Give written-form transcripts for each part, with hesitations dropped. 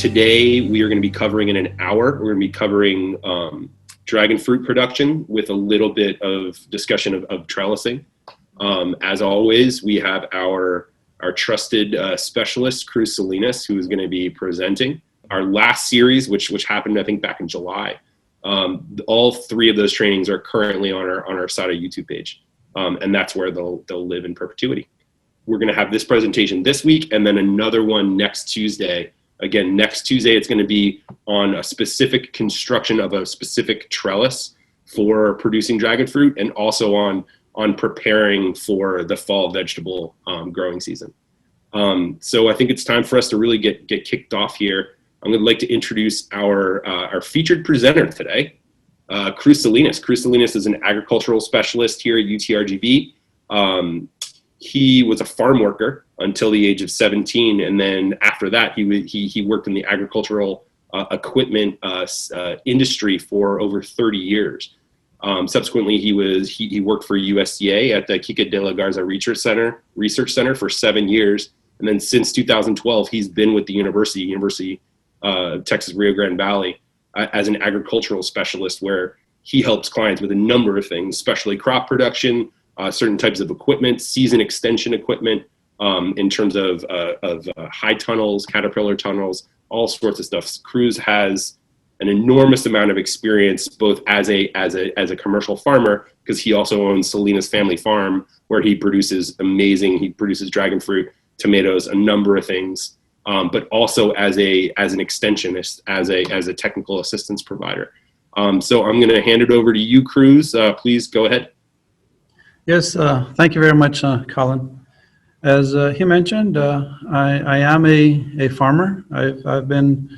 Today, we are going to be covering in an hour. We're going to be covering dragon fruit production with a little bit of discussion of trellising. As always, we have our trusted specialist, Cruz Salinas, who is going to be presenting. Our last series, which happened, I think, back in July, all three of those trainings are currently on our SADA YouTube page, and that's where they'll live in perpetuity. We're going to have this presentation this week, and then another one next Tuesday. Again, next Tuesday, it's going to be on a specific construction of a specific trellis for producing dragon fruit, and also on preparing for the fall vegetable growing season. So I think it's time for us to really get kicked off here. I'm going to like to introduce our featured presenter today, Cruz Salinas. Cruz Salinas is an agricultural specialist here at UTRGV. He was a farm worker until the age of 17, and then after that, he worked in the agricultural equipment industry for over 30 years. Subsequently, he worked for USDA at the Kika de la Garza Research Center for 7 years, and then since 2012, he's been with the University of Texas Rio Grande Valley as an agricultural specialist, where he helps clients with a number of things, especially crop production, certain types of equipment, season extension equipment, in terms of high tunnels, caterpillar tunnels, all sorts of stuff. Cruz has an enormous amount of experience, both as a commercial farmer, because he also owns Salinas Family Farm, where he produces dragon fruit, tomatoes, a number of things, but also as an extensionist, as a technical assistance provider. So I'm going to hand it over to you, Cruz. Please go ahead. Yes, thank you very much, Colin. As he mentioned, I am a farmer. I've been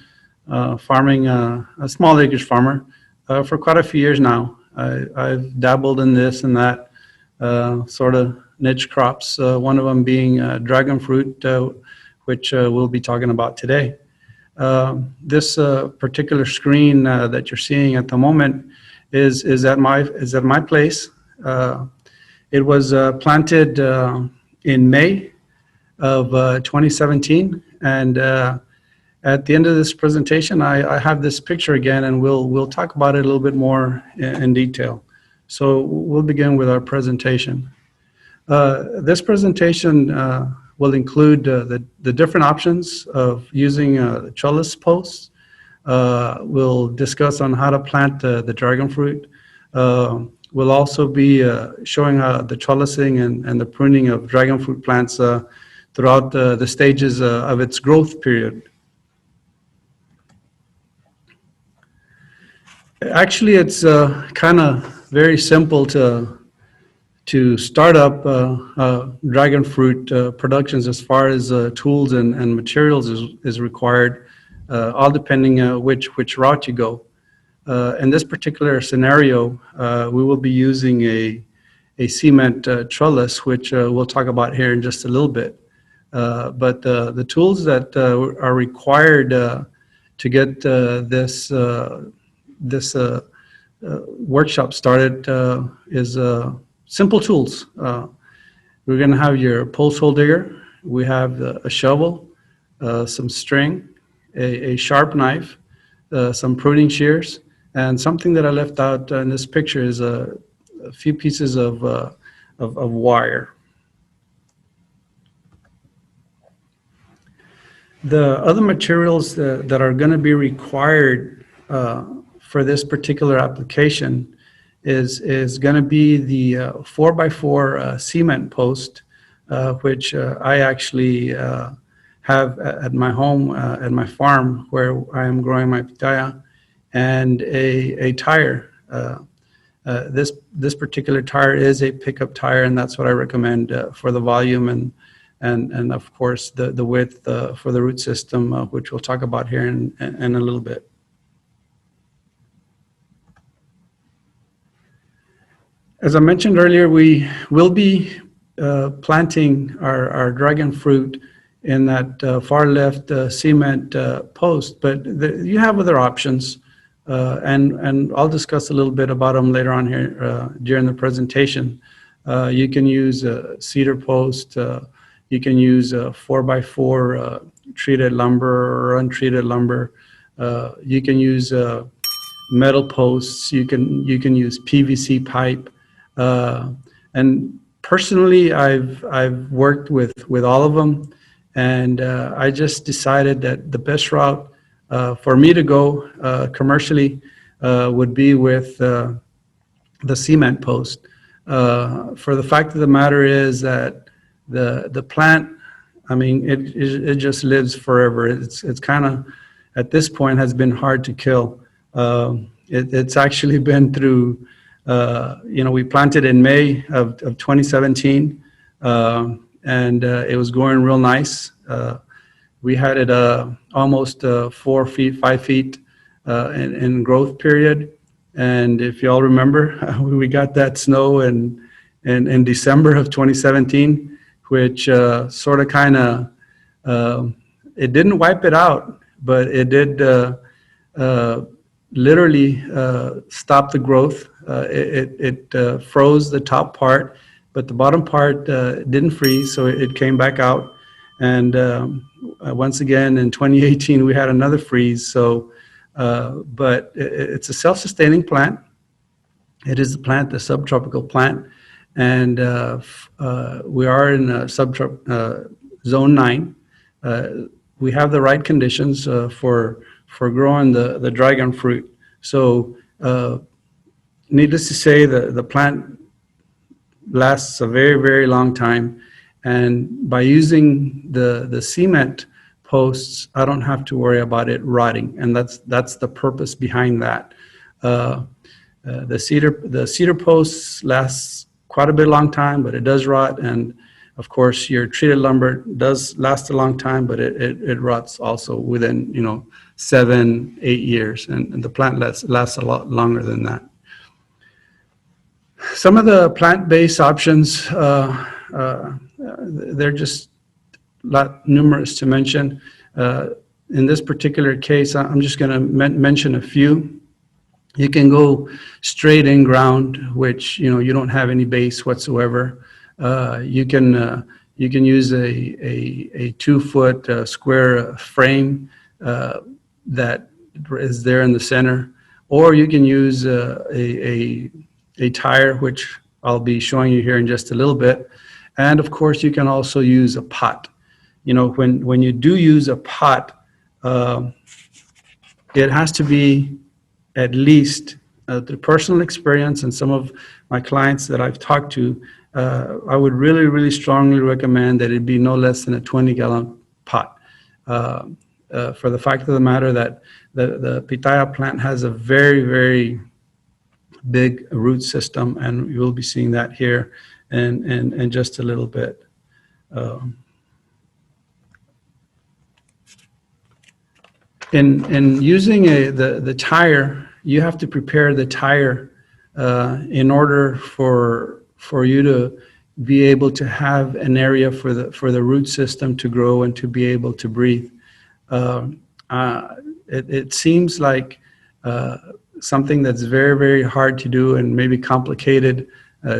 farming, a small acreage farmer, for quite a few years now. I've dabbled in this and that sort of niche crops, one of them being dragon fruit, which we'll be talking about today. This particular screen that you're seeing at the moment is at my place. It was planted in May of 2017, and at the end of this presentation, I have this picture again, and we'll talk about it a little bit more in detail. So we'll begin with our presentation. This presentation will include the different options of using trellis posts. We'll discuss on how to plant the dragon fruit. We'll also be showing the trellising and the pruning of dragon fruit plants throughout the stages of its growth period. Actually, it's kind of very simple to start up dragon fruit productions as far as tools and materials is required, all depending which route you go. In this particular scenario, we will be using a cement trellis, which we'll talk about here in just a little bit. But the tools that are required to get this workshop started is simple tools. We're going to have your post hole digger. We have a shovel, some string, a sharp knife, some pruning shears. And something that I left out in this picture is a few pieces of wire. The other materials that are going to be required for this particular application is going to be the 4x4 cement post, which I actually have at my home, at my farm where I am growing my pitaya, and a tire. This particular tire is a pickup tire, and that's what I recommend for the volume and of course the width for the root system, which we'll talk about here in a little bit. As I mentioned earlier, we will be planting our dragon fruit in that far left cement post, but you have other options. And I'll discuss a little bit about them later on here during the presentation. You can use a cedar post. You can use a 4x4 treated lumber or untreated lumber. You can use metal posts. You can use PVC pipe. And personally, I've worked with all of them, and I just decided that the best route for me to go commercially would be with the cement post. For the fact of the matter is that the plant, I mean, it just lives forever. It's kind of, at this point, has been hard to kill. It's actually been through, we planted in May of 2017, and it was growing real nice. We had it almost 4 feet, 5 feet in growth period. And if you all remember, we got that snow in December of 2017, which sort of kind of, it didn't wipe it out, but it did literally stop the growth. It froze the top part, but the bottom part didn't freeze, so it came back out. And once again, in 2018, we had another freeze. So, but it's a self-sustaining plant. It is a plant, the subtropical plant, and we are in zone 9. We have the right conditions for growing the dragon fruit. So, needless to say, the plant lasts a very, very long time. And by using the cement posts, I don't have to worry about it rotting, and that's the purpose behind that. The cedar posts last quite a bit long time, but it does rot, and of course your treated lumber does last a long time, but it rots also within 7-8 years, and the plant lasts a lot longer than that. Some of the plant-based options, they're just numerous to mention. In this particular case, I'm just going to mention a few. You can go straight in ground, which you don't have any base whatsoever. You can use a 2-foot square frame that is there in the center, or you can use a tire, which I'll be showing you here in just a little bit. And of course, you can also use a pot. When you do use a pot, it has to be at least, through personal experience and some of my clients that I've talked to, I would really, really strongly recommend that it be no less than a 20-gallon pot. For the fact of the matter that the pitaya plant has a very, very big root system, and you'll be seeing that here in just a little bit. In using the tire, you have to prepare the tire in order for you to be able to have an area for the root system to grow and to be able to breathe. It seems like something that's very, very hard to do and maybe complicated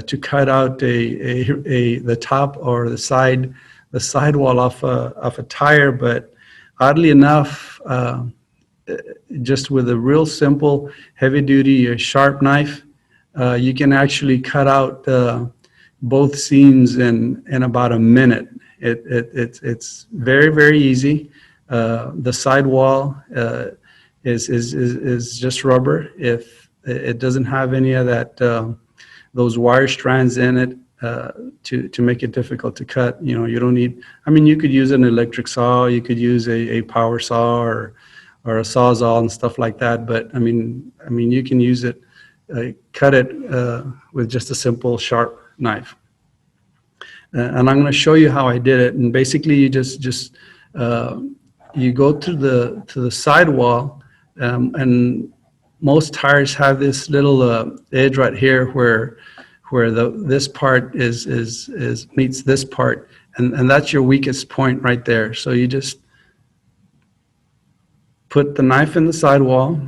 to cut out the top or the sidewall off a tire, but oddly enough, just with a real simple, heavy-duty, sharp knife, you can actually cut out both seams in about a minute. It's very, very easy. The sidewall is just rubber. If it doesn't have any of that, those wire strands in it to make it difficult to cut. You don't need. I mean, you could use an electric saw. You could use a power saw or a sawzall and stuff like that. But I mean, you can use it, cut it with just a simple sharp knife. And I'm going to show you how I did it. And basically, you just you go to the sidewall, and most tires have this little edge right here where this part meets this part, and that's your weakest point right there. So you just put the knife in the sidewall,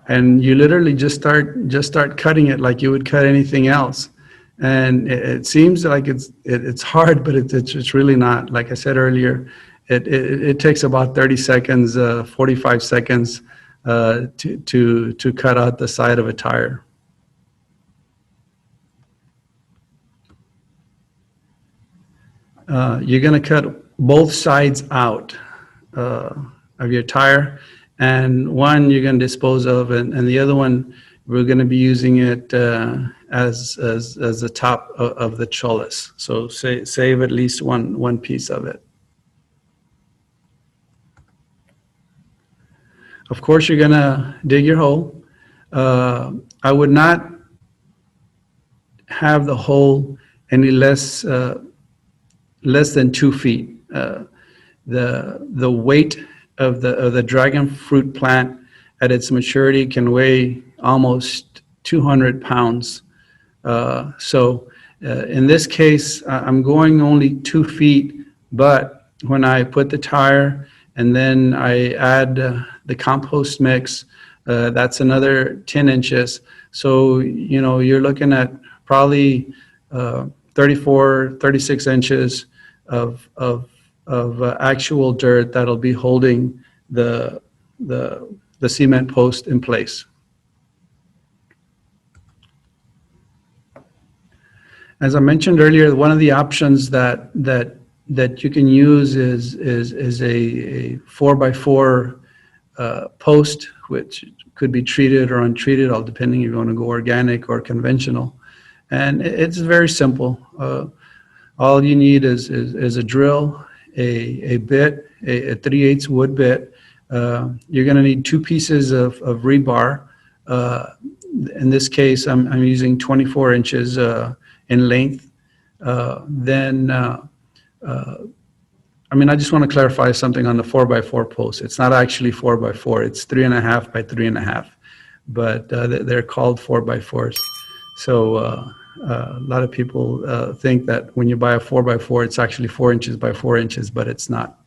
and you literally just start cutting it like you would cut anything else. And it seems like it's hard, but it's really not. Like I said earlier, it takes about 30 seconds, 45 seconds to cut out the side of a tire. You're going to cut both sides out of your tire, and one you're going to dispose of, and the other one we're going to be using it as the top of the cholas. So save at least one piece of it. Of course, you're going to dig your hole. I would not have the hole any less than 2 feet. The weight of the dragon fruit plant at its maturity can weigh almost 200 pounds. In this case, I'm going only 2 feet, but when I put the tire and then I add the compost mix, that's another 10 inches. So, you're looking at probably 34, 36 inches of actual dirt that'll be holding the cement post in place. As I mentioned earlier, one of the options that you can use is a 4x4 post, which could be treated or untreated, all depending if you want to go organic or conventional. And it's very simple. All you need is a drill, a bit, a 3/8 wood bit. You're going to need 2 pieces of rebar. In this case, I'm using 24 inches in length. I just want to clarify something on the 4x4 post. It's not actually 4x4. It's 3.5 by 3.5, but they're called 4x4s. So a lot of people think that when you buy a 4x4, it's actually 4 inches by 4 inches, but it's not.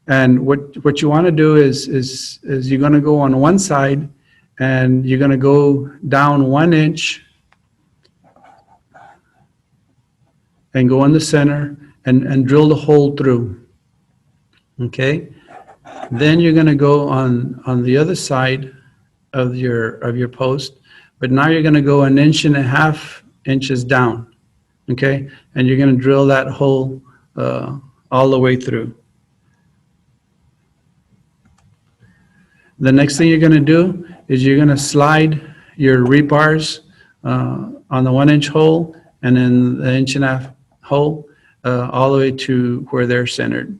And what you want to do is you're going to go on one side, and you're going to go down 1 inch and go in the center and drill the hole through. Okay? Then you're going to go on the other side of your post, but now you're going to go 1.5 inches down. Okay? And you're going to drill that hole all the way through. The next thing you're going to do is you're going to slide your rebars on the 1 inch hole and then the 1.5 hole all the way to where they're centered.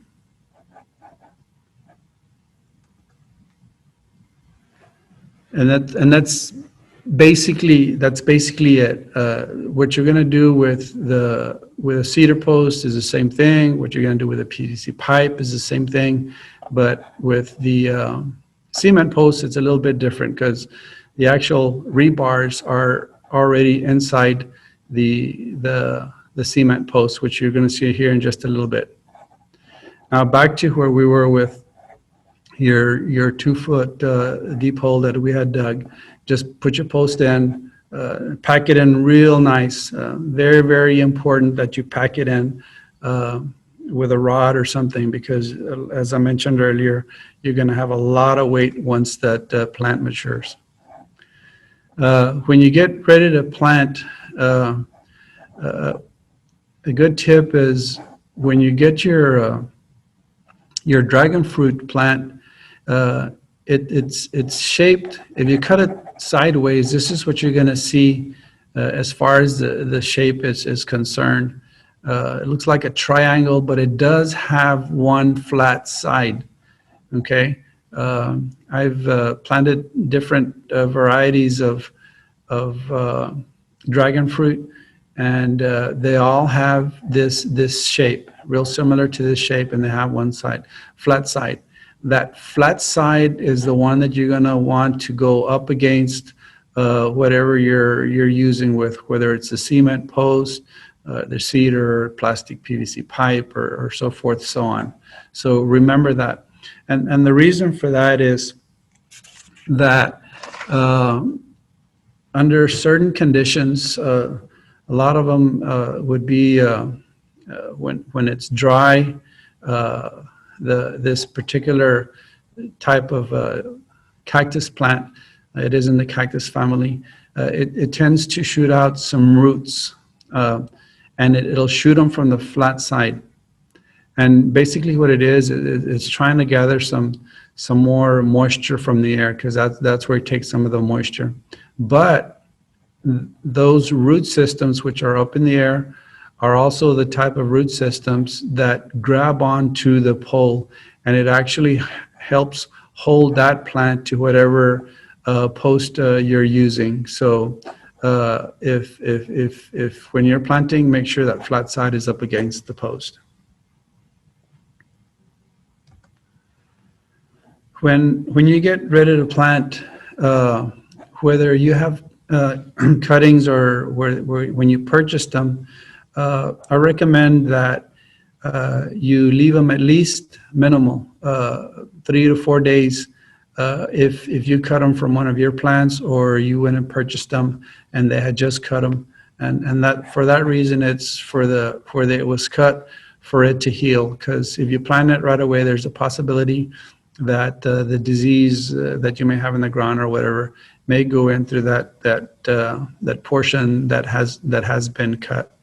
And that's basically it. What you're going to do with a cedar post is the same thing. What you're going to do with a PVC pipe is the same thing, but with the cement post, it's a little bit different because the actual rebars are already inside the cement post, which you're going to see here in just a little bit. Now back to where we were with your 2 foot deep hole that we had dug. Just put your post in, pack it in real nice. Very, very important that you pack it in with a rod or something, because as I mentioned earlier, you're going to have a lot of weight once that plant matures. When you get ready to plant, a good tip is when you get your dragon fruit plant, it's shaped. If you cut it sideways, this is what you're going to see as far as the shape is concerned. It looks like a triangle, but it does have one flat side. Okay, I've planted different varieties of dragon fruit, and they all have this shape, real similar to this shape, and they have one side, flat side. That flat side is the one that you're going to want to go up against whatever you're using with, whether it's a cement post, the cedar, plastic PVC pipe, or so forth, so on. So remember that. And the reason for that is that under certain conditions, A lot of them would be when it's dry. This particular type of cactus plant, it is in the cactus family. It tends to shoot out some roots, and it'll shoot them from the flat side. And basically, what it is, it's trying to gather some more moisture from the air, because that's where it takes some of the moisture. But those root systems, which are up in the air, are also the type of root systems that grab onto the pole, and it actually helps hold that plant to whatever post you're using. So if when you're planting, make sure that flat side is up against the post. When you get ready to plant, whether you have cuttings or when you purchase them, I recommend that you leave them at least minimal, 3 to 4 days. If you cut them from one of your plants, or you went and purchased them and they had just cut them, and that for that reason, it's where it was cut, for it to heal. Because if you plant it right away, there's a possibility that the disease that you may have in the ground or whatever may go in through that portion that has been cut.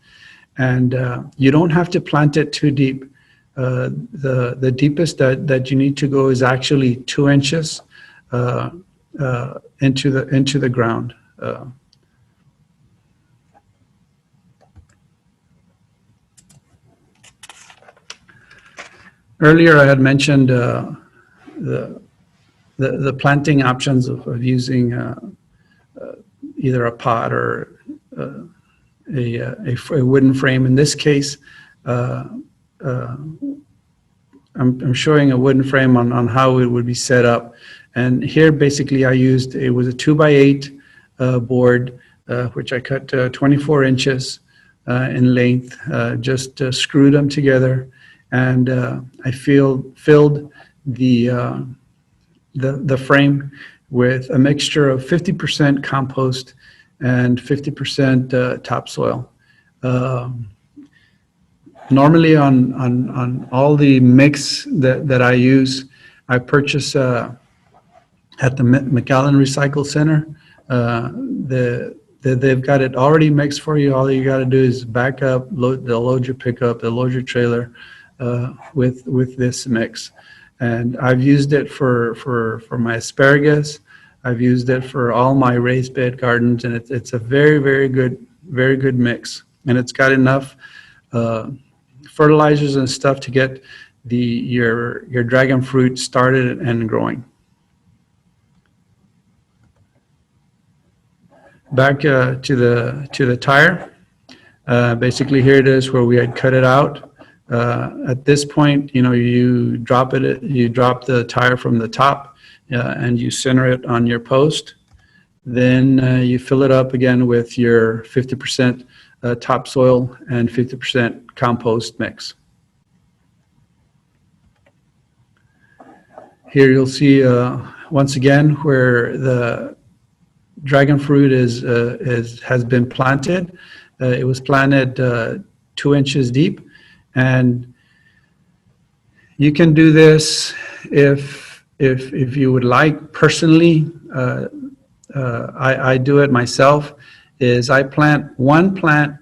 And you don't have to plant it too deep. The deepest that you need to go is actually 2 inches into the ground. Earlier, I had mentioned the planting options of using either a pot or a wooden frame. In this case, I'm showing a wooden frame on how it would be set up. And here, basically, it was a 2x8 board, which I cut 24 inches in length, just screwed them together. And I filled the frame with a mixture of 50% compost and 50% topsoil. Normally on all the mix that I use, I purchase at the McAllen Recycle Center. They've got it already mixed for you. All you got to do is back up, they'll load your pickup, they'll load your trailer with this mix. And I've used it for my asparagus. I've used it for all my raised bed gardens, and it's a very good mix. And it's got enough fertilizers and stuff to get your dragon fruit started and growing. Back to the tire. Basically, here it is where we had cut it out. At this point, you drop the tire from the top, and you center it on your post. Then you fill it up again with your 50% topsoil and 50% compost mix. Here you'll see once again where the dragon fruit has been planted. It was planted 2 inches deep, and you can do this if you would like. Personally, I do it myself. Is I plant one plant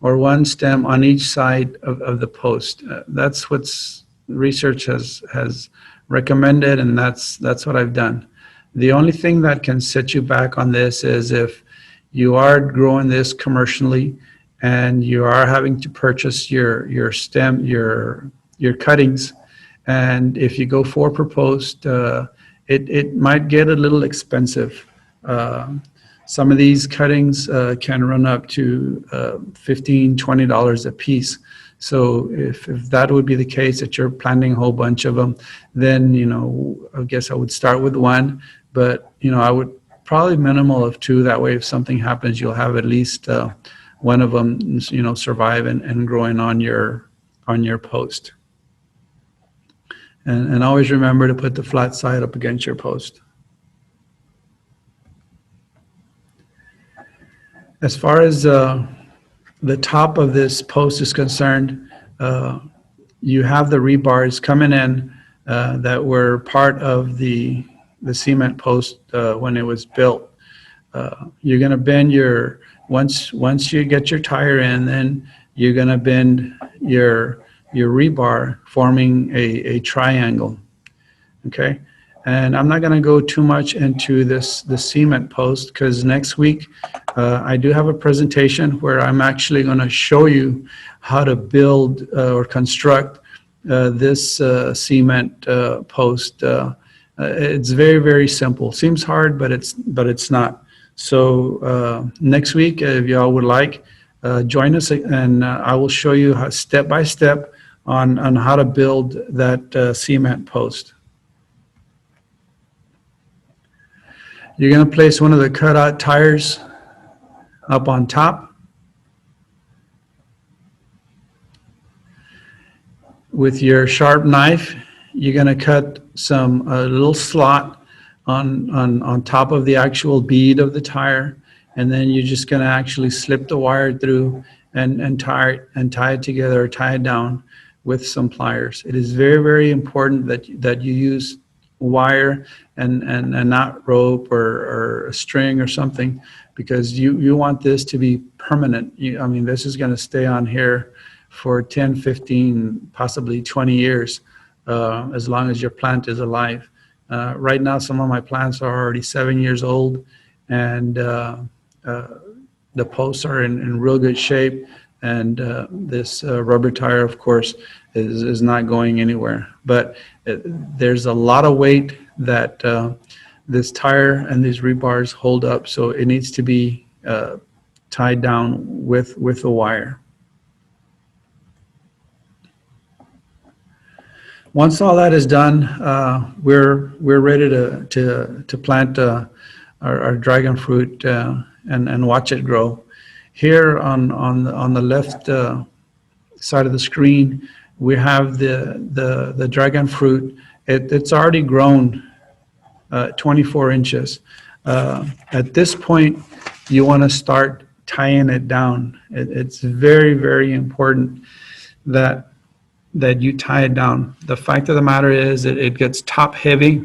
or one stem on each side of the post. That's what's research has recommended, and that's what I've done. The only thing that can set you back on this is if you are growing this commercially and you are having to purchase your stem, your cuttings, and if you go 4 per post, it might get a little expensive. Some of these cuttings can run up to $15, $20 a piece. So if that would be the case, that you're planting a whole bunch of them, then I guess I would start with 1. But I would probably minimal of 2. That way, if something happens, you'll have at least one of them, survive and growing on your post. And always remember to put the flat side up against your post. As far as the top of this post is concerned, you have the rebars coming in that were part of the cement post when it was built. You're going to bend your, once you get your tire in, then you're going to bend your rebar, forming a triangle. Okay. And I'm not going to go too much into the cement post, because next week I do have a presentation where I'm actually going to show you how to build or construct this cement post. It's very, very simple. Seems hard, but it's not. So next week, if y'all would like, join us, and I will show you how, step by step, on how to build that cement post. You're going to place one of the cutout tires up on top. With your sharp knife, you're going to cut a little slot on top of the actual bead of the tire, and then you're just going to actually slip the wire through and tie it together, or tie it down with some pliers. It is very, very important that you use wire and not rope or a string or something, because you want this to be permanent. I mean, this is going to stay on here for 10, 15, possibly 20 years, as long as your plant is alive. Right now, some of my plants are already 7 years old, and the posts are in real good shape, and this rubber tire, of course, is not going anywhere. But there's a lot of weight that this tire and these rebars hold up, so it needs to be tied down with a wire. Once all that is done, we're ready to plant our dragon fruit and watch it grow. Here on the left side of the screen, we have the dragon fruit. It's already grown 24 inches. At this point, you want to start tying it down. It's very, very important that you tie it down. The fact of the matter is it gets top heavy.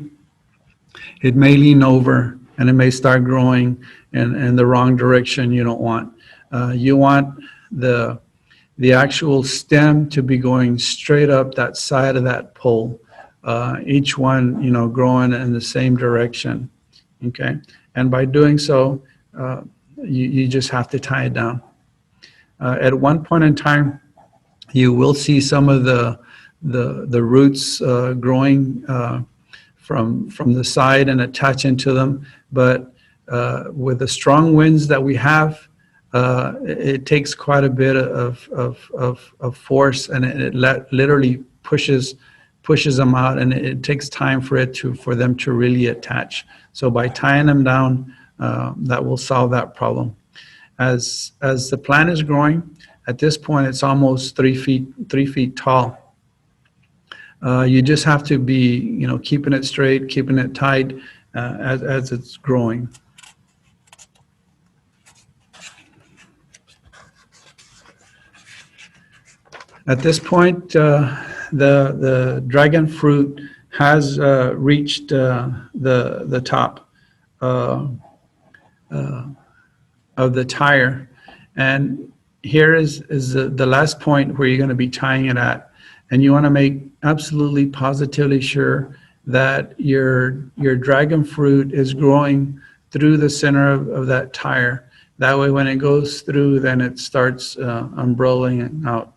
It may lean over, and it may start growing in the wrong direction you don't want. You want the actual stem to be going straight up that side of that pole. Each one, growing in the same direction. Okay, and by doing so, you just have to tie it down. At one point in time, you will see some of the roots growing from the side and attaching to them, but with the strong winds that we have, it takes quite a bit of force, and it literally pushes them out, and it takes time for them to really attach. So by tying them down, that will solve that problem. As the plant is growing, at this point it's almost 3 feet tall. You just have to be, keeping it straight, keeping it tight as it's growing. At this point, the dragon fruit has reached the top of the tire, and here is the last point where you're going to be tying it at, and you want to make absolutely positively sure that your dragon fruit is growing through the center of that tire. That way, when it goes through, then it starts unrolling out.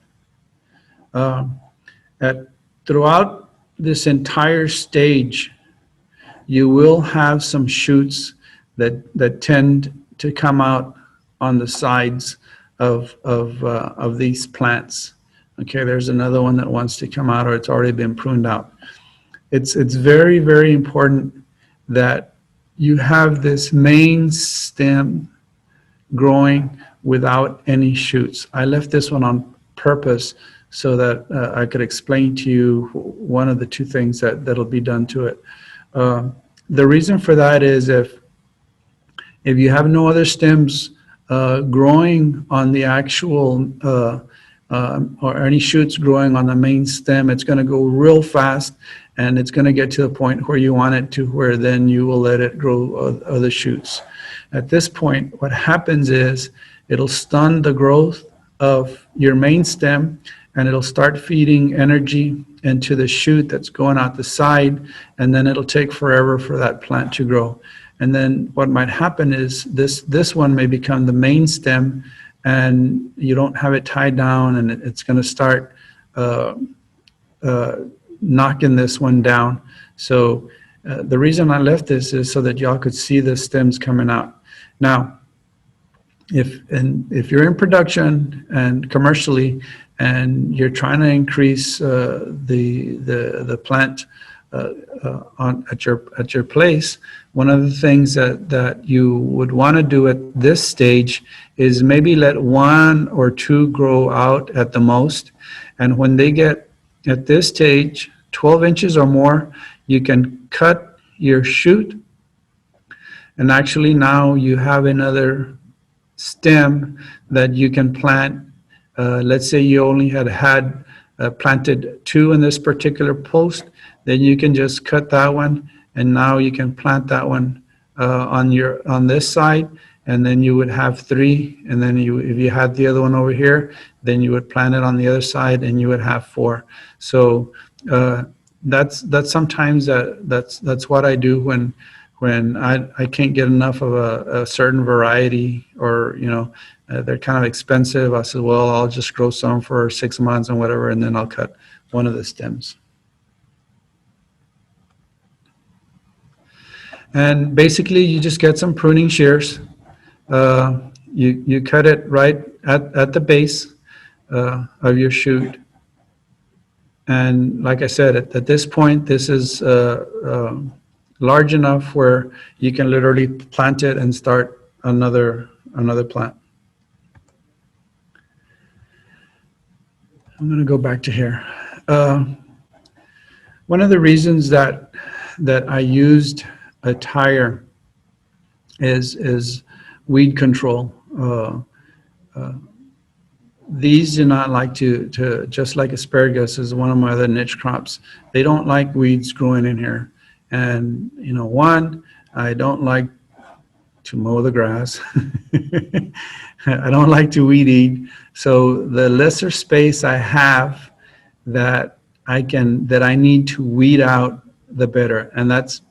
Throughout this entire stage, you will have some shoots that tend to come out on the sides of these plants. Okay, there's another one that wants to come out, or it's already been pruned out. It's very, very important that you have this main stem growing without any shoots. I left this one on purpose so that I could explain to you one of the two things that'll be done to it. The reason for that is if you have no other stems growing on the actual or any shoots growing on the main stem, it's going to go real fast, and it's going to get to the point where you want it to, where then you will let it grow other shoots. At this point, what happens is it'll stun the growth of your main stem, and it'll start feeding energy into the shoot that's going out the side, and then it'll take forever for that plant to grow. And then what might happen is this one may become the main stem, and you don't have it tied down, and it's going to start knocking this one down. So the reason I left this is so that y'all could see the stems coming out. Now, if you're in production and commercially, and you're trying to increase the plant at your place, one of the things that you would want to do at this stage is maybe let 1 or 2 grow out at the most. And when they get at this stage, 12 inches or more, you can cut your shoot. And actually now you have another stem that you can plant. Let's say you only had planted 2 in this particular post, then you can just cut that one, and now you can plant that one on this side, and then you would have 3, and then if you had the other one over here, then you would plant it on the other side, and you would have 4. So that's sometimes that's what I do when I can't get enough of a certain variety, or they're kind of expensive. I said, well, I'll just grow some for 6 months and whatever, and then I'll cut one of the stems. And basically, you just get some pruning shears. You cut it right at the base of your shoot. And like I said, at this point, this is large enough where you can literally plant it and start another plant. I'm going to go back to here. One of the reasons that I used a tire is weed control. These do not like to just like asparagus is one of my other niche crops. They don't like weeds growing in here. And one, I don't like to mow the grass. I don't like to weed eat. So the lesser space I have that I need to weed out, the better. And that's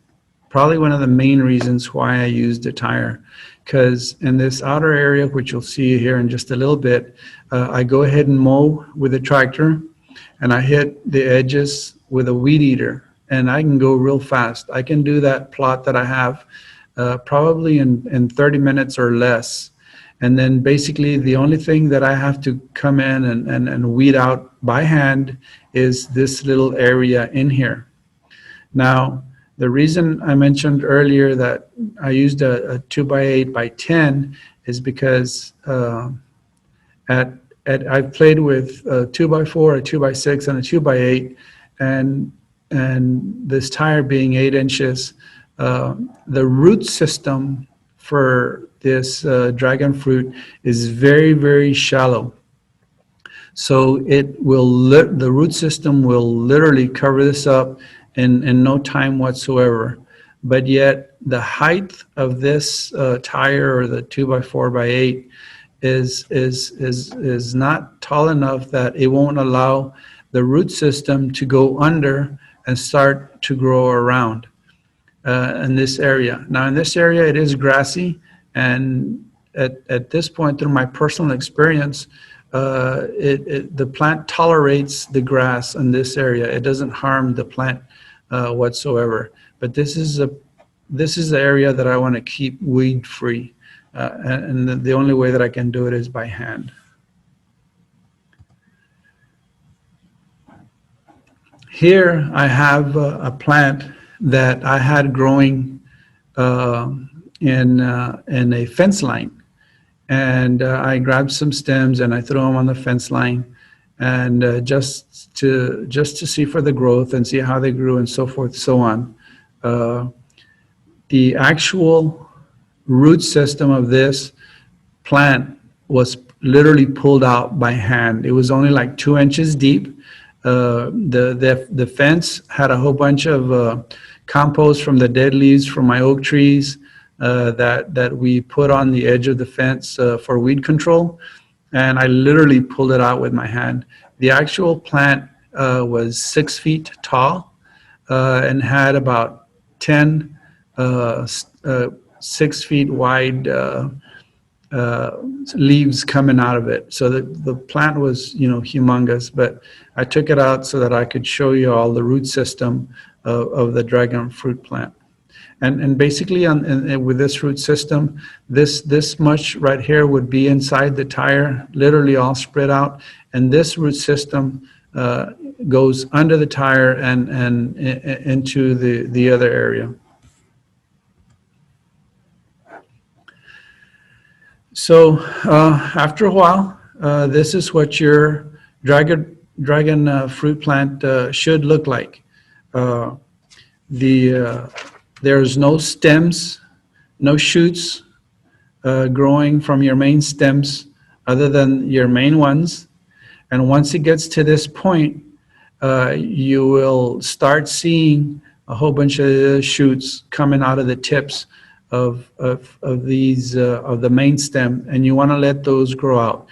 probably one of the main reasons why I used a tire. Because in this outer area, which you'll see here in just a little bit, I go ahead and mow with a tractor, and I hit the edges with a weed eater, and I can go real fast. I can do that plot that I have probably in 30 minutes or less. And then basically the only thing that I have to come in and weed out by hand is this little area in here. Now, the reason I mentioned earlier that I used a 2x8 by 10 is because I've played with a 2x4, a 2x6, and a 2x8, and this tire being 8 inches, the root system for this dragon fruit is very, very shallow. So the root system will literally cover this up in no time whatsoever. But yet the height of this tire, or the 2x4x8, is not tall enough that it won't allow the root system to go under and start to grow around in this area. Now in this area it is grassy, and at this point, through my personal experience, the plant tolerates the grass in this area. It doesn't harm the plant whatsoever. But this is the area that I want to keep weed free, and the only way that I can do it is by hand. Here I have a plant that I had growing in a fence line, and I grabbed some stems and I threw them on the fence line, and just to see for the growth and see how they grew and so forth, so on. The actual root system of this plant was literally pulled out by hand. It was only like 2 inches deep. The fence had a whole bunch of compost from the dead leaves from my oak trees that we put on the edge of the fence for weed control. And I literally pulled it out with my hand. The actual plant was 6 feet tall and had about 10 6 feet wide leaves coming out of it. So the plant was, humongous, but I took it out so that I could show you all the root system of the dragon fruit plant. And basically with this root system, this much right here would be inside the tire, literally all spread out. And this root system goes under the tire and into the other area. So after a while, this is what your dragon fruit plant should look like. There's no stems, no shoots growing from your main stems other than your main ones. And once it gets to this point, you will start seeing a whole bunch of shoots coming out of the tips of the main stem, and you want to let those grow out.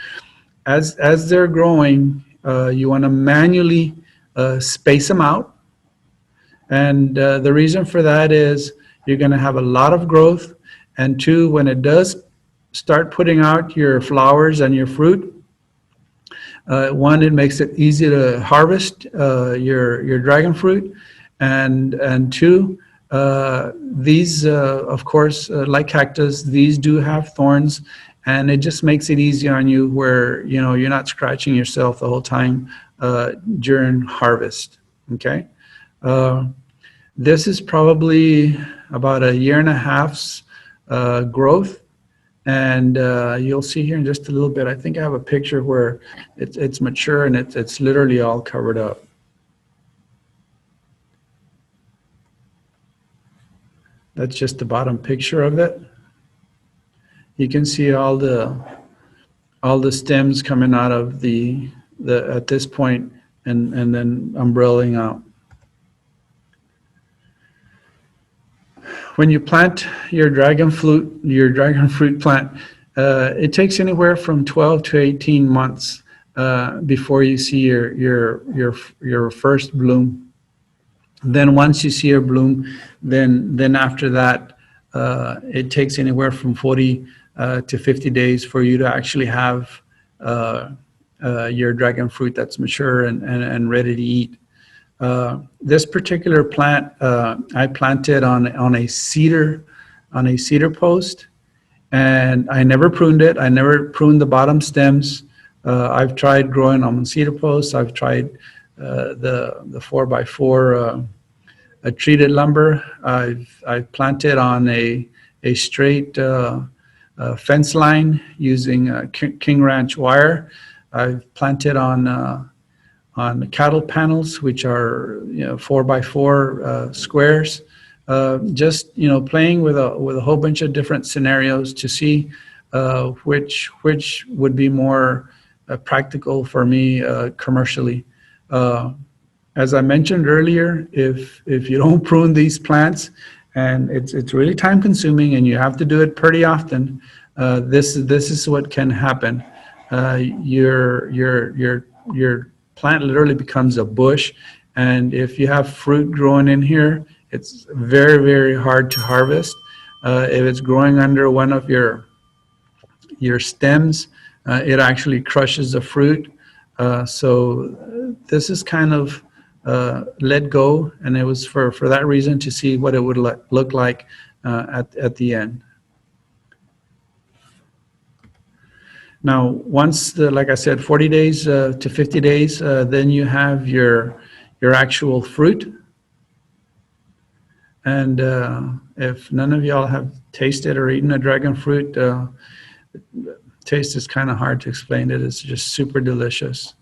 As they're growing, you want to manually space them out. And the reason for that is you're going to have a lot of growth. And two, when it does start putting out your flowers and your fruit, one, it makes it easy to harvest your dragon fruit. And two, these, of course, like cactus, these do have thorns. And it just makes it easy on you where, you're not scratching yourself the whole time during harvest, okay? This is probably about 1.5 years growth, and you'll see here in just a little bit. I think I have a picture where it's mature and it's literally all covered up. That's just the bottom picture of it. You can see all the stems coming out of the at this point and then umbrellaing out. When you plant your dragon fruit plant, it takes anywhere from 12 to 18 months before you see your first bloom. Then once you see a bloom, then after that, it takes anywhere from 40 to 50 days for you to actually have your dragon fruit that's mature and ready to eat. This particular plant I planted on a cedar post, and I never pruned it. I never pruned the bottom stems. I've tried growing on cedar posts. I've tried the 4x4 treated lumber. I've planted on a straight fence line using King Ranch wire. I've planted on cattle panels, which are 4x4 squares. Just playing with a whole bunch of different scenarios to see which would be more practical for me commercially. As I mentioned earlier, if you don't prune these plants, and it's really time consuming, and you have to do it pretty often, this is what can happen. Your plant literally becomes a bush, and if you have fruit growing in here, it's very, very hard to harvest. If it's growing under one of your stems, it actually crushes the fruit. So this is kind of let go, and it was for that reason, to see what it would look like at the end. Now, once like I said, 40 days to 50 days, then you have your actual fruit. And if none of y'all have tasted or eaten a dragon fruit, taste is kind of hard to explain. It is just super delicious.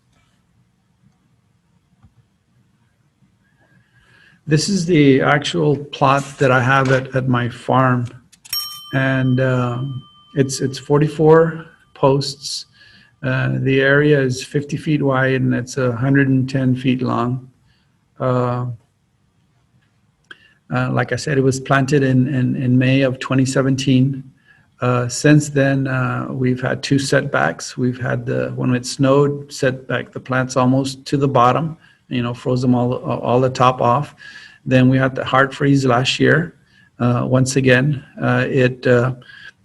This is the actual plot that I have at my farm. And It's 44 posts. The area is 50 feet wide and it's 110 feet long. Like I said, it was planted in May of 2017. Since then, we've had two setbacks. We've had when it snowed, set back the plants almost to the bottom, froze them all the top off. Then we had the hard freeze last year. Once again,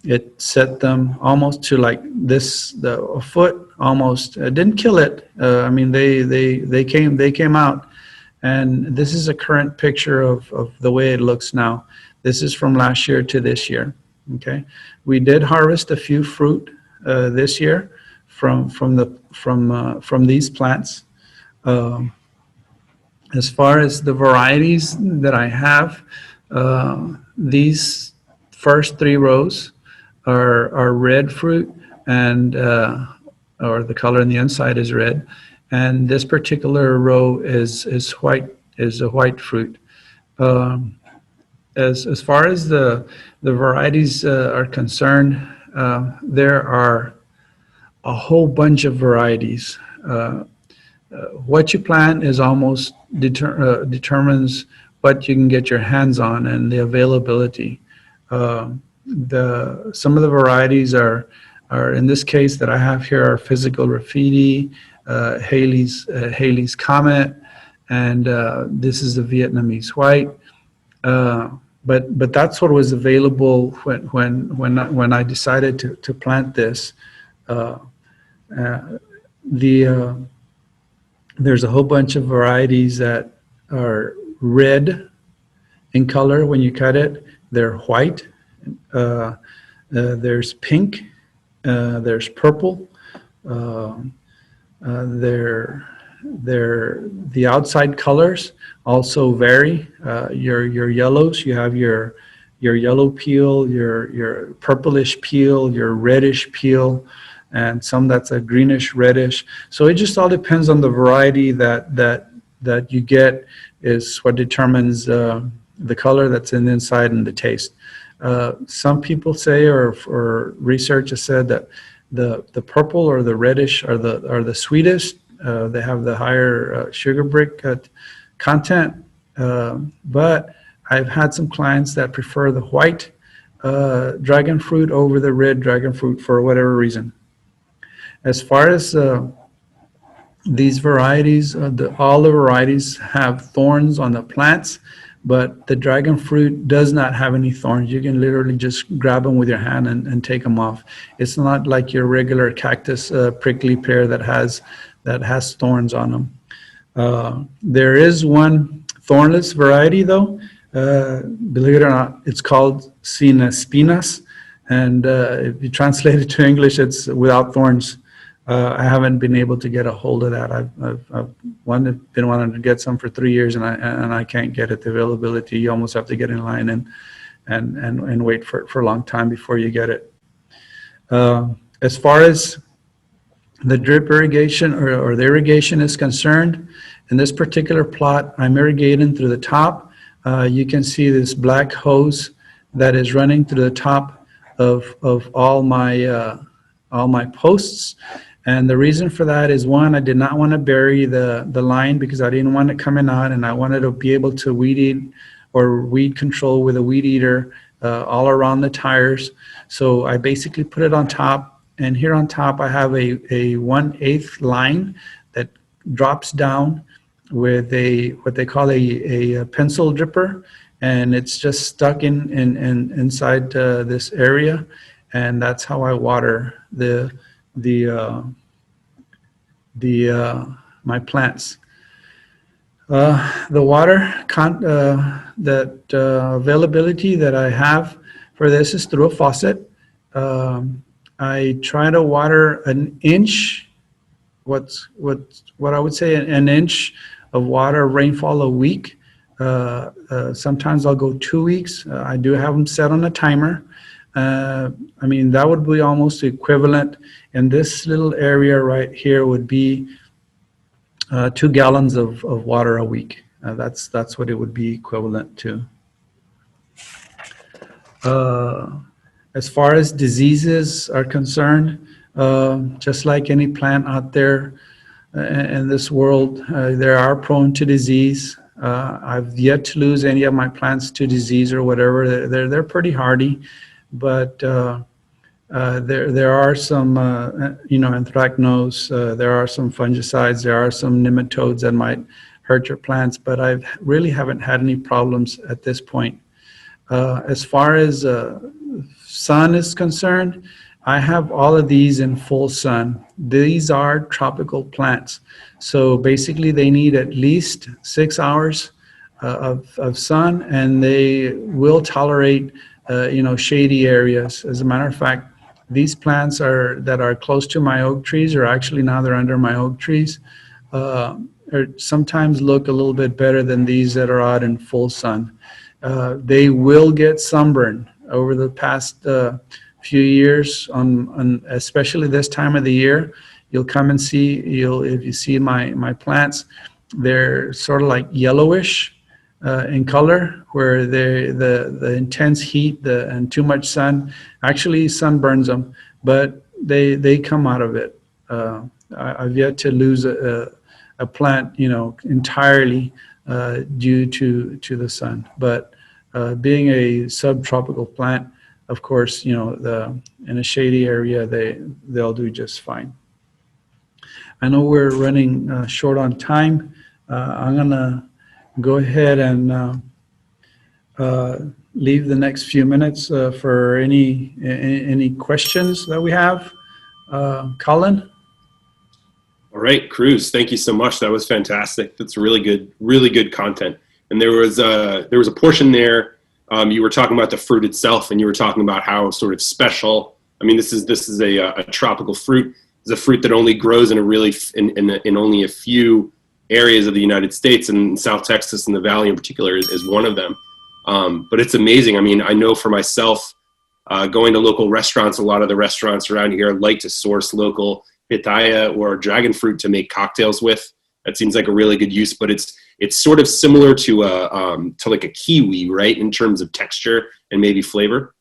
it set them almost to like this, a foot almost. Didn't kill it. I mean, they came out. And this is a current picture of the way it looks now. This is from last year to this year. Okay, we did harvest a few fruit this year from these plants. As far as the varieties that I have, these first three rows are red fruit, and or the color on the inside is red. And this particular row is a white fruit. As far as the varieties are concerned, there are a whole bunch of varieties. What you plant is almost determines what you can get your hands on and the availability. Some of the varieties are in this case that I have here are Physical Graffiti, Haley's Comet, and this is the Vietnamese White. But that's what was available when I decided to plant this. There's a whole bunch of varieties that are red in color when you cut it. They're white. There's pink. There's purple. The outside colors also vary. Your yellows, you have your yellow peel, your purplish peel, your reddish peel, and some that's a greenish reddish. So it just all depends on the variety that you get is what determines the color that's in the inside and the taste. Some people say, or research has said that the purple or the reddish are the sweetest. They have the higher sugar brick content, but I've had some clients that prefer the white dragon fruit over the red dragon fruit for whatever reason. As far as these varieties, all the varieties have thorns on the plants, but the dragon fruit does not have any thorns. You can literally just grab them with your hand and take them off. It's not like your regular cactus prickly pear that has thorns on them. There is one thornless variety though. Believe it or not, it's called Sin Espinas, and if you translate it to English, it's without thorns. I haven't been able to get a hold of that. I've been wanting to get some for 3 years, and I can't get it. The availability, you almost have to get in line and wait for a long time before you get it. As far as the drip irrigation or the irrigation is concerned, in this particular plot, I'm irrigating through the top. You can see this black hose that is running through the top of all my posts. And the reason for that is, one, I did not want to bury the line because I didn't want it coming out, and I wanted to be able to weed eat or weed control with a weed eater all around the tires. So I basically put it on top, and here on top I have a 1/8 line that drops down with what they call a pencil dripper, and it's just stuck inside this area, and that's how I water my plants. The water availability that I have for this is through a faucet. I try to water an inch. What I would say an inch of water rainfall a week. Sometimes I'll go 2 weeks. I do have them set on a timer. I mean, that would be almost equivalent. In this little area right here would be 2 gallons of water a week. That's what it would be equivalent to. As far as diseases are concerned, just like any plant out there in this world, they are prone to disease. I've yet to lose any of my plants to disease or whatever. They're pretty hardy, but there are some anthracnose. There are some fungicides. There are some nematodes that might hurt your plants, but I really haven't had any problems at this point. As far as sun is concerned, I have all of these in full sun. These are tropical plants. So basically they need at least 6 hours of sun, and they will tolerate, shady areas. As a matter of fact, these plants that are close to my oak trees, or actually now they're under my oak trees, or sometimes look a little bit better than these that are out in full sun. They will get sunburn over the past few years, on especially this time of the year. You'll come and see, if you see my plants, they're sort of like yellowish in color, where the intense heat and too much sun actually sunburns them, but they come out of it. I've yet to lose a plant, entirely due to the sun. But being a subtropical plant, of course, in a shady area, they'll do just fine. I know we're running short on time. I'm gonna go ahead and leave the next few minutes for any questions that we have. Colin? All right, Cruz, thank you so much. That was fantastic. That's really good content. And there was a portion there, you were talking about the fruit itself, and you were talking about how sort of special. I mean, this is a tropical fruit. It's a fruit that only grows in in only a few areas of the United States, and South Texas and the Valley in particular is one of them. But it's amazing. I mean, I know for myself, going to local restaurants, a lot of the restaurants around here like to source local pitaya or dragon fruit to make cocktails with. That seems like a really good use, but it's sort of similar to like a kiwi, right, in terms of texture and maybe flavor.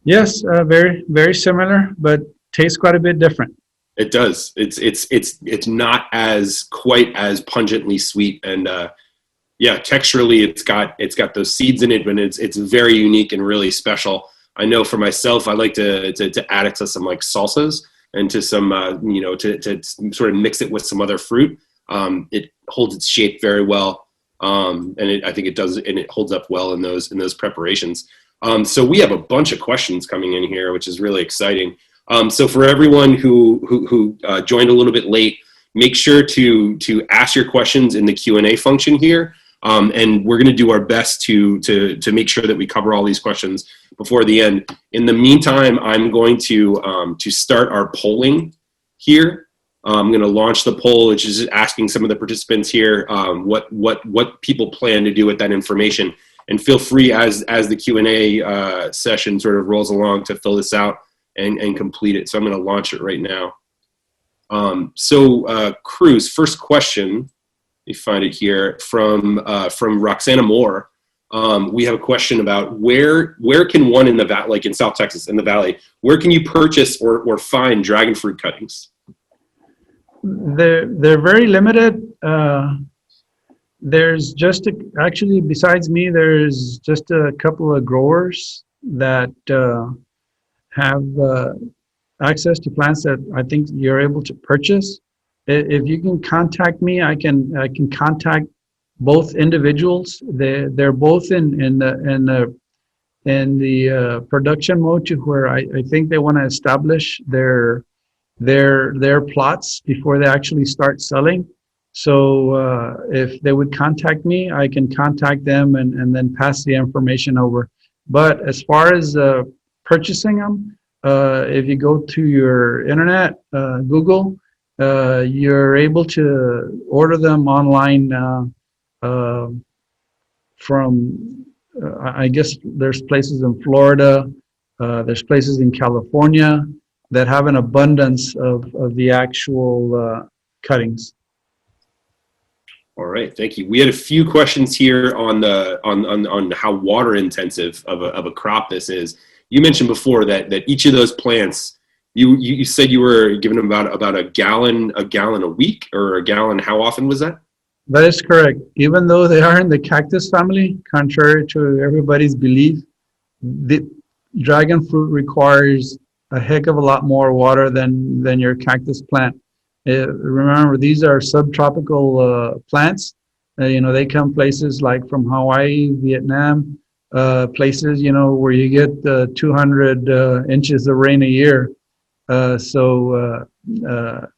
Yes, very very similar, but tastes quite a bit different. It does. It's not quite as pungently sweet, and texturally it's got those seeds in it, but it's very unique and really special. I know for myself, I like to add it to some like salsas and to some to sort of mix it with some other fruit. It holds its shape very well, and I think it does, and it holds up well in those preparations. So we have a bunch of questions coming in here, which is really exciting. So for everyone who joined a little bit late, make sure to ask your questions in the Q&A function here, and we're going to do our best to make sure that we cover all these questions before the end. In the meantime, I'm going to start our polling here. I'm going to launch the poll, which is asking some of the participants here what people plan to do with that information. And feel free as the Q&A session sort of rolls along to fill this out and complete it. So I'm going to launch it right now. Cruz, first question, let me find it here, from Roxana Moore. We have a question about where can one in the valley, like in South Texas, in the Valley, where can you purchase or find dragon fruit cuttings? They're very limited. There's actually, besides me, there's just a couple of growers that have access to plants that I think you're able to purchase. If you can contact me, I can contact both individuals. They're both in the production mode, to where I think they want to establish their plots before they actually start selling. So if they would contact me, I can contact them and then pass the information over. But as far as purchasing them, if you go to your internet, Google, you're able to order them online from, I guess there's places in Florida, there's places in California that have an abundance of the actual cuttings. All right, thank you. We had a few questions here on how water intensive of a crop this is. you mentioned before that each of those plants, you said you were giving them about a gallon a week, or a gallon. How often was that? That is correct. Even though they are in the cactus family, contrary to everybody's belief, the dragon fruit requires a heck of a lot more water than your cactus plant. Remember, these are subtropical plants. They come places like from Hawaii, Vietnam, places, where you get 200 inches of rain a year. So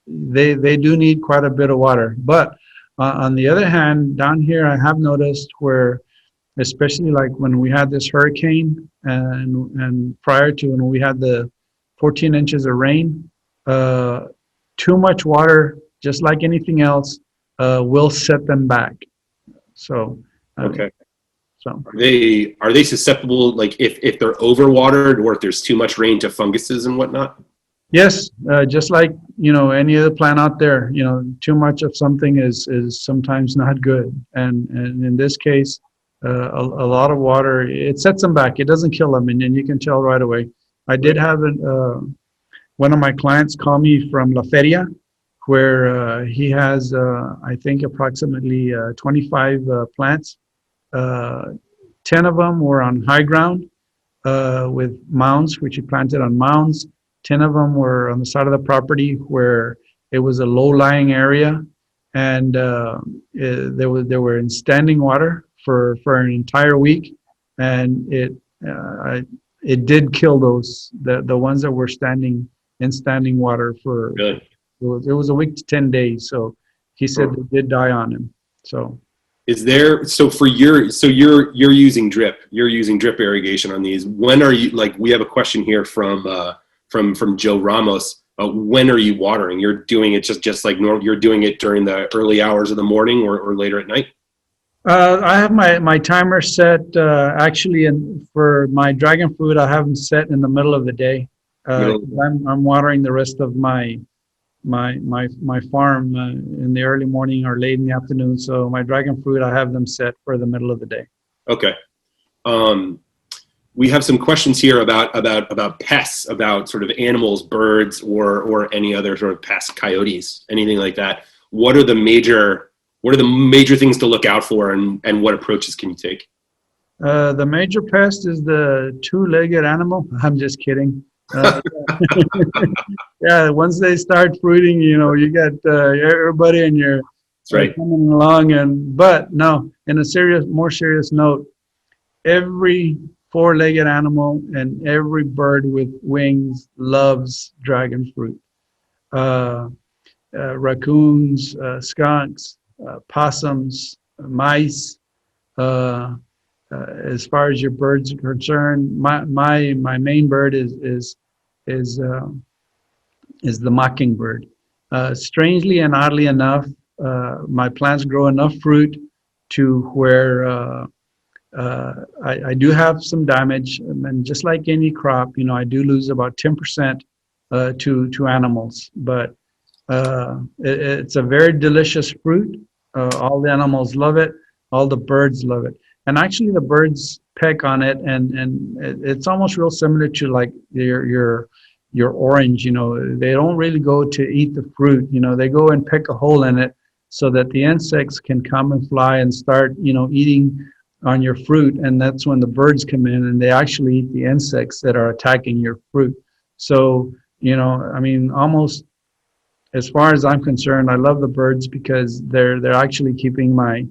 they do need quite a bit of water. But on the other hand, down here, I have noticed where, especially like when we had this hurricane and prior to when we had the 14 inches of rain, too much water, just like anything else, will set them back. So, okay. So Are they susceptible, like if they're overwatered or if there's too much rain, to funguses and whatnot? yes, just like any other plant out there, too much of something is sometimes not good, and in this case, a lot of water, it sets them back. It doesn't kill them, and you can tell right away. I did have one of my clients call me from La Feria, where he has I think approximately 25 plants. 10 of them were on high ground with mounds, which he planted on mounds. 10 of them were on the side of the property where it was a low-lying area, and they were in standing water for an entire week, and it did kill the ones that were standing in standing water for. Really? It was a week to 10 days. So he said they did die on him. So. You're using drip. You're using drip irrigation on these. When are you, like, we have a question here from Joe Ramos. When are you watering? You're doing it just like normal. You're doing it during the early hours of the morning or later at night? I have my timer set actually, and for my dragon fruit, I have them set in the middle of the day. I'm watering the rest of my farm in the early morning or late in the afternoon. So my dragon fruit, I have them set for the middle of the day. Okay. We have some questions here about pests, about sort of animals, birds, or any other sort of pests, coyotes, anything like that. What are the major things to look out for, and what approaches can you take? The major pest is the two-legged animal. I'm just kidding. Yeah, once they start fruiting, you got everybody in your coming along, but no, in a more serious note, every four-legged animal and every bird with wings loves dragon fruit. Raccoons, skunks, possums, mice. As far as your birds are concerned, my main bird is the mockingbird. Strangely and oddly enough, my plants grow enough fruit to where I do have some damage, and just like any crop, I do lose about 10% to animals. But it's a very delicious fruit. All the animals love it. All the birds love it. And actually, the birds peck on it, and it's almost real similar to like your orange. They don't really go to eat the fruit. They go and peck a hole in it so that the insects can come and fly and start, eating on your fruit. And that's when the birds come in and they actually eat the insects that are attacking your fruit. So, almost as far as I'm concerned, I love the birds because they're actually keeping my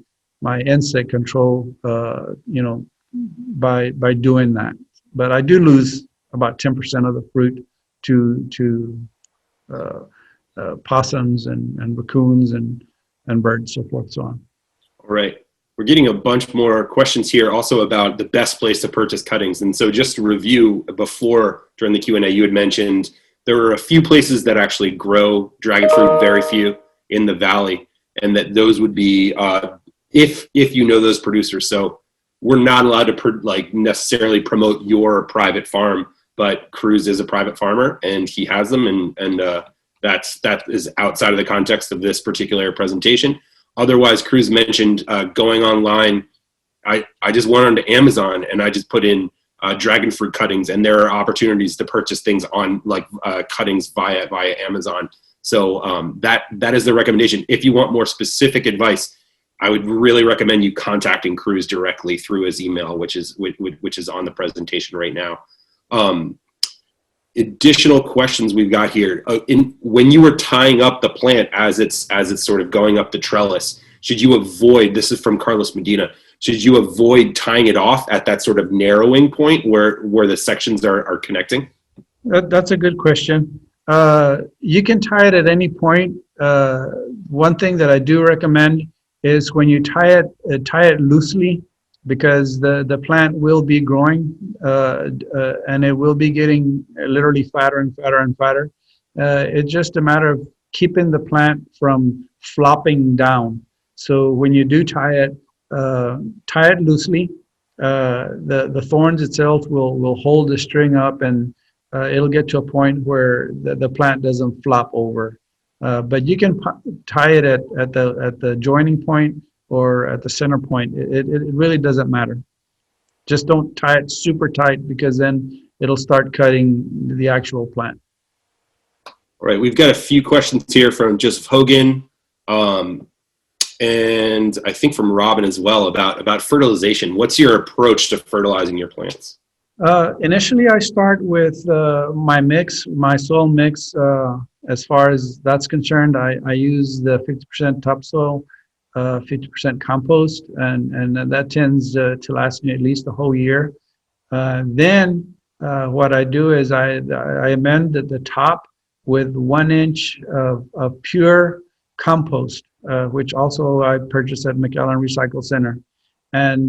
insect control, by doing that. But I do lose about 10% of the fruit to possums and raccoons and birds, so forth, so on. All right. We're getting a bunch more questions here also about the best place to purchase cuttings. And so just to review, before, during the Q&A, you had mentioned there are a few places that actually grow dragon fruit, very few in the valley, and that those would be, if you know those producers. So we're not allowed to necessarily promote your private farm, but Cruz is a private farmer and he has them, and that is outside of the context of this particular presentation. Otherwise, Cruz mentioned going online. I just went onto Amazon and I just put in dragon fruit cuttings, and there are opportunities to purchase things on like cuttings via Amazon. So that is the recommendation. If you want more specific advice, I would really recommend you contacting Cruz directly through his email, which is on the presentation right now. Additional questions we've got here. When you were tying up the plant as it's sort of going up the trellis, should you avoid, this is from Carlos Medina, should you avoid tying it off at that sort of narrowing point where the sections are connecting? That's a good question. You can tie it at any point. One thing that I do recommend is when you tie it loosely, because the plant will be growing and it will be getting literally fatter and fatter and fatter. It's just a matter of keeping the plant from flopping down. So when you do tie it loosely. The thorns itself will hold the string up, and it'll get to a point where the plant doesn't flop over. But you can tie it at the joining point or at the center point. It really doesn't matter. Just don't tie it super tight, because then it'll start cutting the actual plant. All right, we've got a few questions here from Joseph Hogan, and I think from Robin as well about fertilization. What's your approach to fertilizing your plants? Initially, I start with my soil mix. As far as that's concerned, I use the 50% topsoil, 50% compost, and that tends to last me at least a whole year. Then what I do is I amend the top with 1 inch of pure compost, which also I purchased at McAllen Recycle Center. And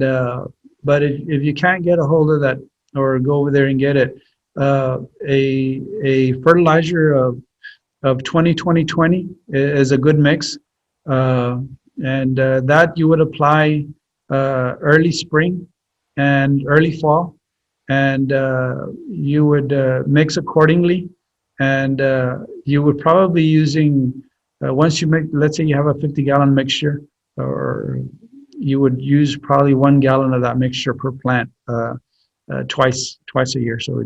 but if you can't get a hold of that or go over there and get it, a fertilizer of 20-20-20 is a good mix. And that you would apply early spring and early fall, and you would mix accordingly. And you would probably using, once you make, let's say you have a 50-gallon mixture, or you would use probably 1 gallon of that mixture per plant twice a year. So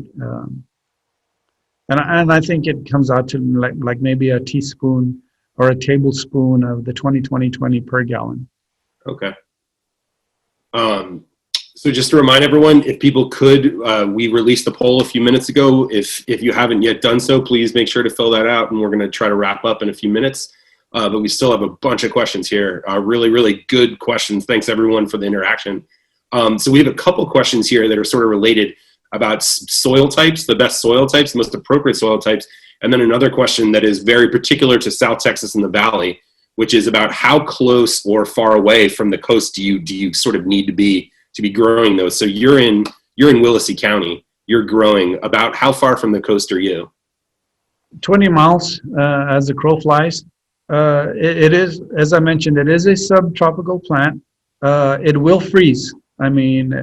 and I think it comes out to like maybe a teaspoon or a tablespoon of the 20-20-20 per gallon. Okay. So just to remind everyone, if people could, we released the poll a few minutes ago. If you haven't yet done so, please make sure to fill that out, and we're going to try to wrap up in a few minutes. But we still have a bunch of questions here. Really, really good questions. Thanks everyone for the interaction. So we have a couple questions here that are sort of related about soil types, the best soil types, the most appropriate soil types. And then another question that is very particular to South Texas and the Valley, which is about how close or far away from the coast do you sort of need to be growing those. So you're in Willacy County. You're growing. About how far from the coast are you? 20 miles as the crow flies. It is, as I mentioned, it is a subtropical plant. It will freeze. I mean,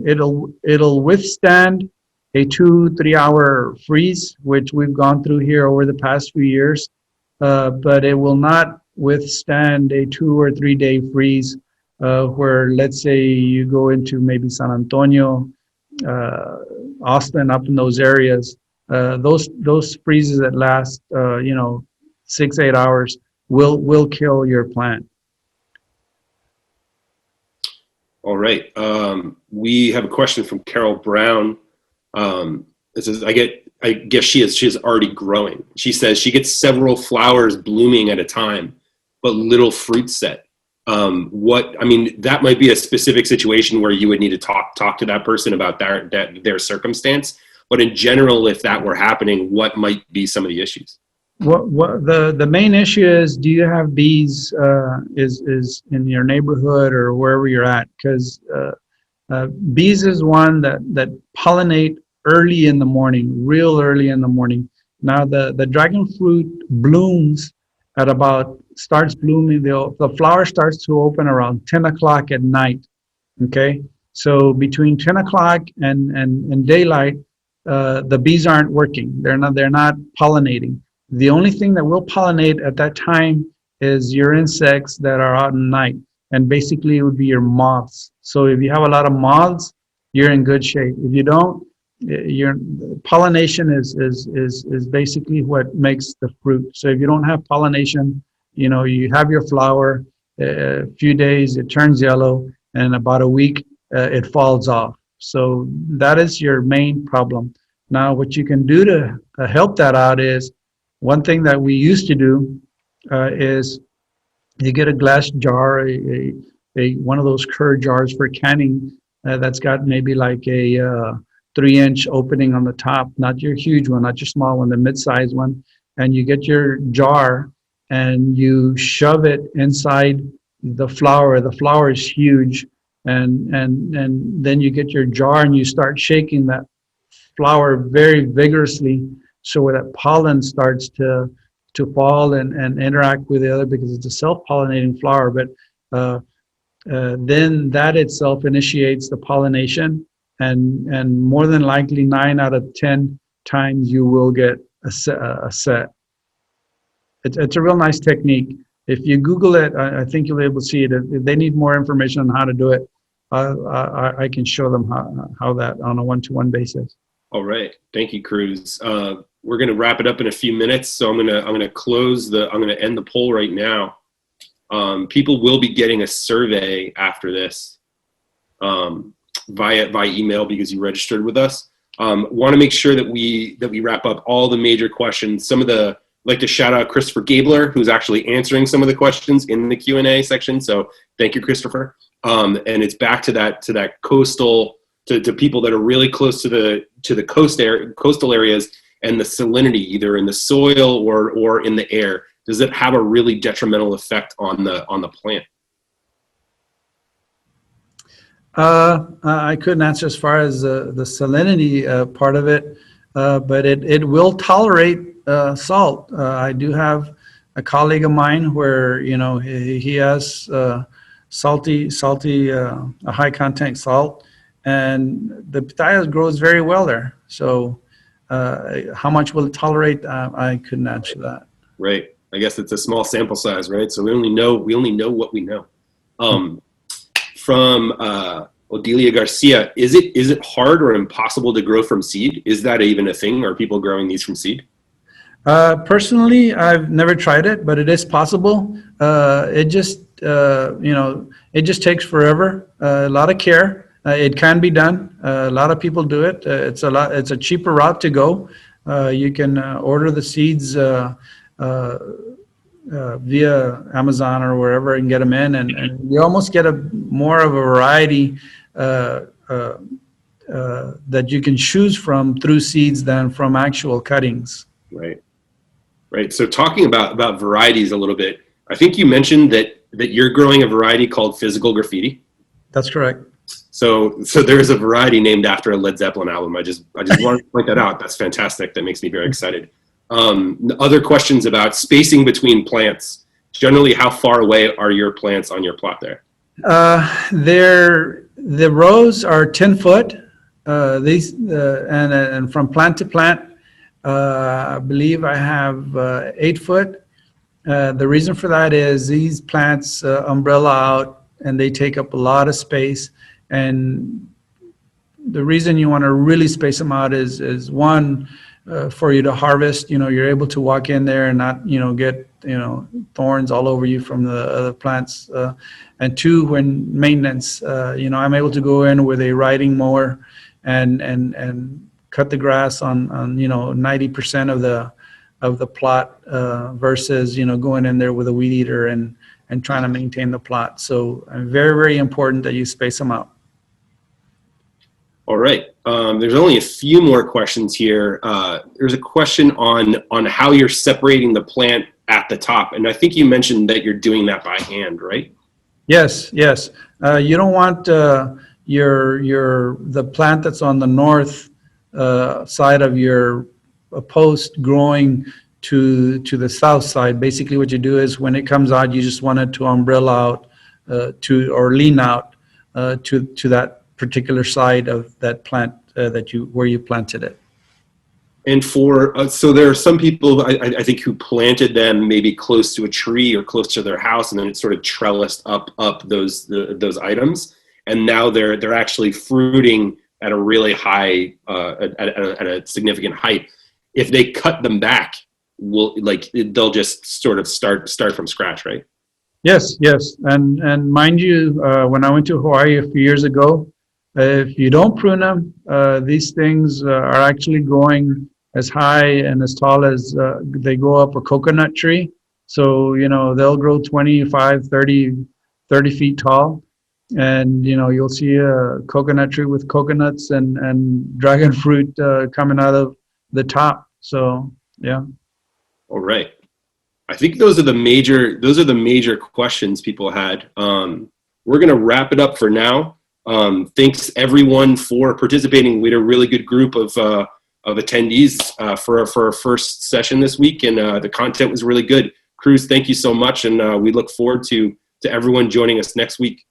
it'll withstand a 2-3 hour freeze, which we've gone through here over the past few years. But it will not withstand a 2 or 3 day freeze. Where, let's say, you go into maybe San Antonio, Austin, up in those areas, those freezes that last, 6-8 hours will kill your plant. All right. We have a question from Carol Brown. It says, I guess she is already growing. She says she gets several flowers blooming at a time, but little fruit set. That might be a specific situation where you would need to talk to that person about their circumstance. But in general, if that were happening, what might be some of the issues? What the main issue is, do you have bees is in your neighborhood or wherever you're at? Because bees is one that pollinate early in the morning, real early in the morning. Now the dragon fruit blooms at starts blooming, the flower starts to open around 10 o'clock at night. Okay, so between 10 o'clock and daylight, the bees aren't working. They're not pollinating. The only thing that will pollinate at that time is your insects that are out at night, and basically it would be your moths. So if you have a lot of moths, you're in good shape. If you don't, your pollination is basically what makes the fruit. So if you don't have pollination, you have your flower, a few days it turns yellow, and about a week it falls off. So that is your main problem. Now, what you can do to help that out is one thing that we used to do is you get a glass jar, a one of those curd jars for canning that's got maybe like a 3-inch opening on the top, not your huge one, not your small one, the mid-sized one. And you get your jar and you shove it inside the flower. The flower is huge. And then you get your jar and you start shaking that flower very vigorously so that pollen starts to fall and interact with the other, because it's a self-pollinating flower. But then that itself initiates the pollination, and more than likely 9 out of 10 times you will get a set. It's a real nice technique. If you Google it, I think you'll be able to see it. If they need more information on how to do it, I can show them how that on a one-to-one basis. All right, thank you, Cruz. We're going to wrap it up in a few minutes, so I'm going to end the poll right now. People will be getting a survey after this via email because you registered with us. Want to make sure that we wrap up all the major questions. Like to shout out Christopher Gabler, who's actually answering some of the questions in the Q&A section. So thank you, Christopher. And it's back to that coastal, to people that are really close to the coastal areas, and the salinity either in the soil or in the air. Does it have a really detrimental effect on the plant? I couldn't answer as far as the salinity part of it, but it will tolerate salt. I do have a colleague of mine where he has salty, a high content salt, and the pitaya grows very well there. So how much will it tolerate? I couldn't answer that. Right. I guess it's a small sample size, right? So we only know what we know. From Odelia Garcia, is it hard or impossible to grow from seed? Is that even a thing? Are people growing these from seed? Personally, I've never tried it, but it is possible. It just takes forever, a lot of care. It can be done. A lot of people do it. It's a cheaper route to go. You can order the seeds via Amazon or wherever and get them in, and you almost get more of a variety that you can choose from through seeds than from actual cuttings. Right. So talking about varieties a little bit, I think you mentioned that you're growing a variety called Physical Graffiti. That's correct. So there is a variety named after a Led Zeppelin album. I just wanted to point that out. That's fantastic. That makes me very excited. Other questions about spacing between plants. Generally, how far away are your plants on your plot there? The rows are 10 foot. And from plant to plant, I believe I have 8 foot. The reason for that is these plants umbrella out and they take up a lot of space. And the reason you want to really space them out is one, for you to harvest, you're able to walk in there and not, get, thorns all over you from the other plants. And two, when maintenance, I'm able to go in with a riding mower and cut the grass on 90% of the plot versus, going in there with a weed eater and trying to maintain the plot. So very, very important that you space them out. All right. There's only a few more questions here. There's a question on how you're separating the plant at the top. And I think you mentioned that you're doing that by hand, right? Yes. You don't want the plant that's on the north side of your post growing to the south side. Basically what you do is when it comes out, you just want it to umbrella out or lean out to that particular side of that plant where you planted it. And so there are some people I think who planted them maybe close to a tree or close to their house, and then it sort of trellised up those items, and now they're actually fruiting at a really high, at a significant height. If they cut them back, they'll just sort of start from scratch, right? Yes, yes. And mind you, when I went to Hawaii a few years ago, if you don't prune them, these things are actually going as high and as tall as they go up a coconut tree. So, they'll grow 25, 30 feet tall. And, you'll see a coconut tree with coconuts and dragon fruit coming out of the top. So, yeah. All right. I think those are the major questions people had. We're going to wrap it up for now. Thanks everyone for participating. We had a really good group of attendees for our first session this week, and the content was really good. Cruz, thank you so much, and we look forward to everyone joining us next week.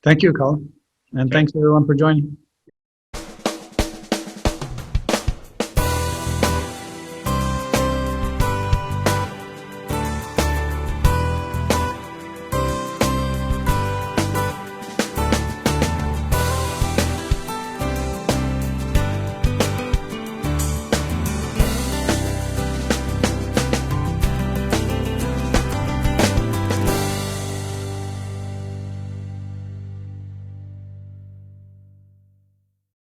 Thank you, Colin. And thanks everyone for joining.